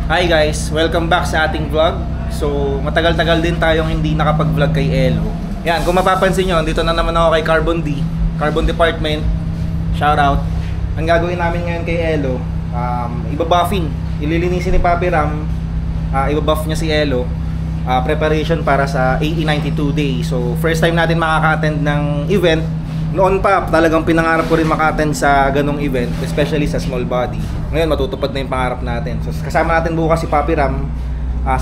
Hi guys, welcome back sa ating vlog. So, matagal-tagal din tayong hindi nakapag-vlog kay Elo. Yan, kung mapapansin nyo, dito na naman ako kay Carbon D, Carbon Department. Shout out. Ang gagawin namin ngayon kay Elo, ibabuffing. Ililinisin ni Papi Ram, ibabuff niya si Elo. Preparation para sa AE92 day. So, first time natin makaka-attend ng event. Noon pa, talagang pinangarap ko rin maka-attend sa ganong event, especially sa small body. Ngayon, matutupad na yung pangarap natin. So, kasama natin bukas si Papi Ram,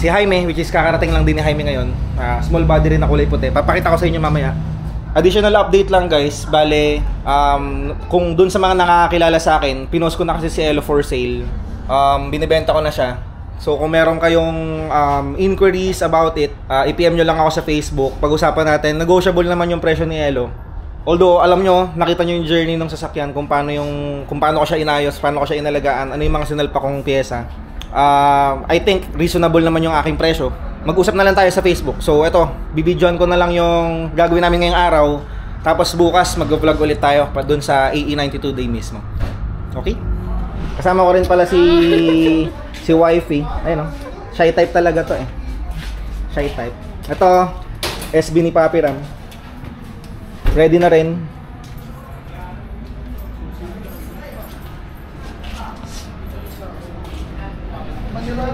si Jaime, which is kakarating lang din ni Jaime ngayon. Small body rin na kulay puti. Papakita ko sa inyo mamaya. Additional update lang guys, bale, kung dun sa mga nakakakilala sa akin, pinost ko na kasi si Elo for sale. Binibenta ko na siya. So kung meron kayong inquiries about it, i-PM nyo lang ako sa Facebook. Pag-usapan natin, negotiable naman yung presyo ni Elo. Although alam nyo, nakita nyo yung journey ng sasakyan, kung paano ko siya inayos, paano ko siya inalagaan, ano yung mga sinalpa kong pyesa. I think reasonable naman yung aking presyo. Mag-usap na lang tayo sa Facebook. So eto, bibidyoan ko na lang yung gagawin namin ngayong araw. Tapos bukas mag-vlog ulit tayo pa dun sa AE92 day mismo. Okay? Kasama ko rin pala si wifey. Ayun o, shy type talaga to eh. Shy type. Ito, SB ni Papi Ram. Ready na rin.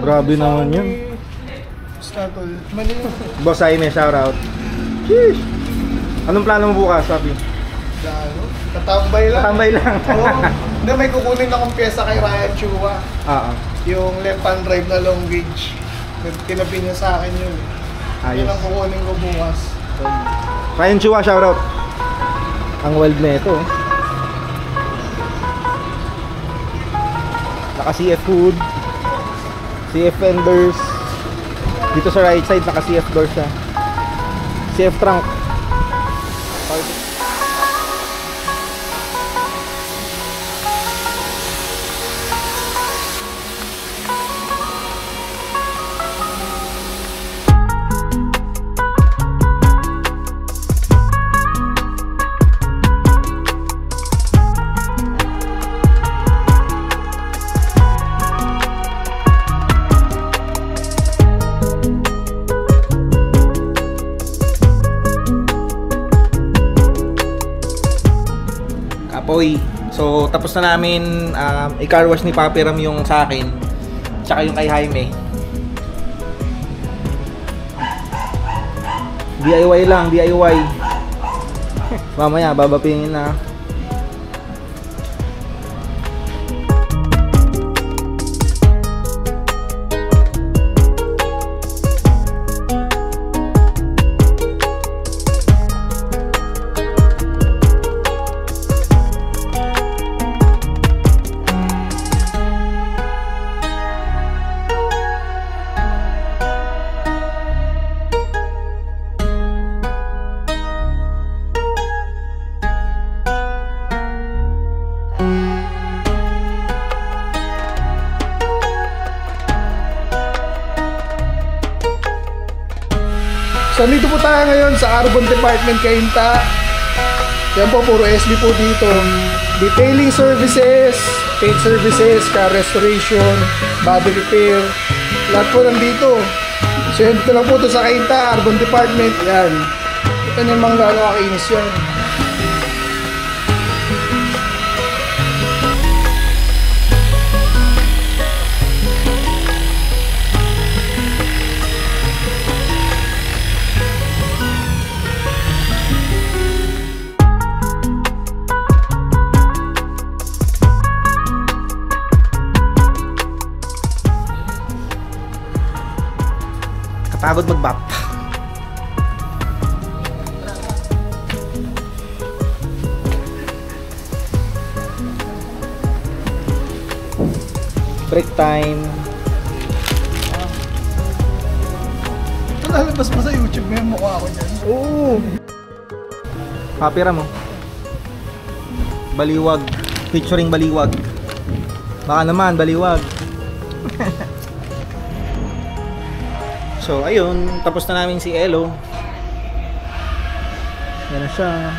Grabe naman yun. Boss Jaime, shoutout. Sheesh. Anong plano mo bukas, Papi? Tatambay lang. Tatambay lang. Hindi, may kukunin akong pyesa kay Ryan Chua. Yung left hand drive na long gauge. Tinabi niya sa akin yun. Yun ang kukunin ko bukas. Ryan Chua, shoutout. Ang weld na ito. Naka CF hood, CF fenders. Dito sa right side naka CF doors siya. CF trunk. So tapos na namin i-car wash ni Papi Ram yung sa akin, tsaka yung kay Jaime. DIY lang, DIY. Mamaya babapingin na. So dito po tayo ngayon sa Carbon Department Cainta. Yan po, puro SB po dito. Detailing services, paint services, car restoration, body repair, lahat po nandito. So yan, dito lang po ito sa Cainta, Carbon Department. Yan, ito yung mga gano'ng kakinis yan. Pagod mag-bap. Break time. Lalabas mo sa YouTube mo yung mukha ko dyan. Oo. Papi Ram mo. Baliwag. Featuring Baliwag. Baka naman, Baliwag. So ayun, tapos na namin si Elo. Yan na siya.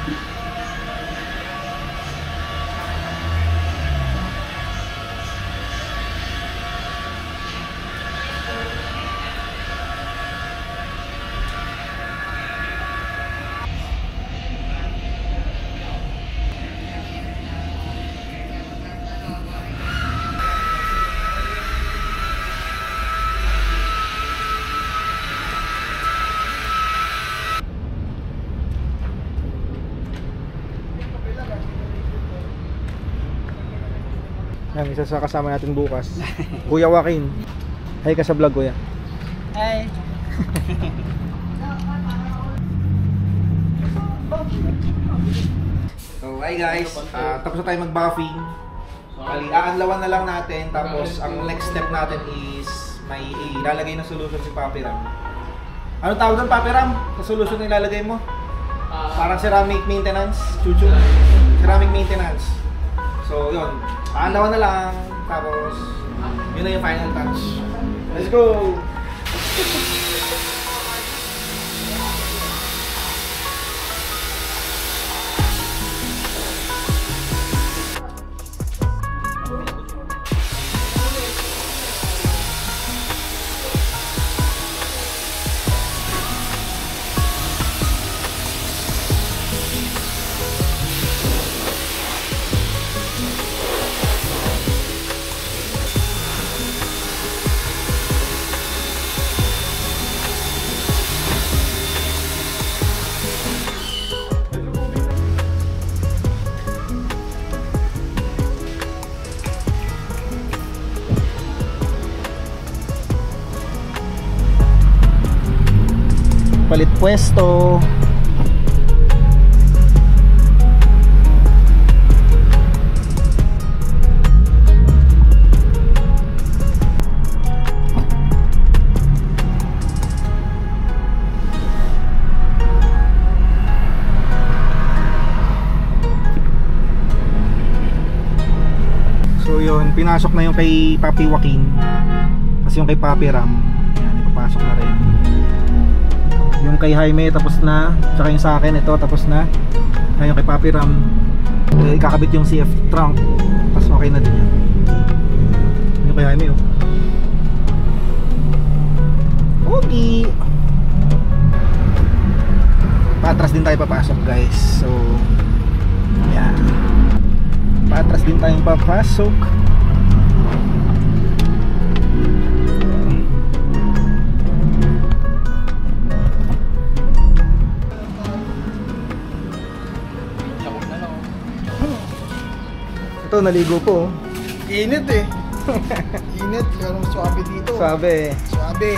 Yan, isa sa kasama natin bukas. Kuya Joaquin. Hi ka sa vlog, kuya. Hi. So, hi guys. Tapos na tayo mag-buffing. Bali, aanlawan na lang natin. Tapos, ang next step natin is may ilalagay na solution si Papi Ram. Ano tawag doon, Papi Ram? Sa solution na ilalagay mo? Parang ceramic maintenance, chuchu. Ceramic maintenance. So, yun. Aanlawan na lang. Tapos, yun na yung final touch. Let's go! Palit pwesto. So yun, pinasok na yung kay Papi Joaquin. Tapos yung kay Papi Ram, yan, ipapasok na rin. Yung kay Jaime tapos na, tsaka yung sa akin ito tapos na. Yung kay Papi Ram, ikakabit yung CF trunk, tapos okay na din yan. Yung kay Jaime, oh. Okay. Patras din tayo papasok, guys. So yan, patras din tayong papasok. Ito, naligo po. Init eh. Init, pero swabe dito. Sabi. Swabe.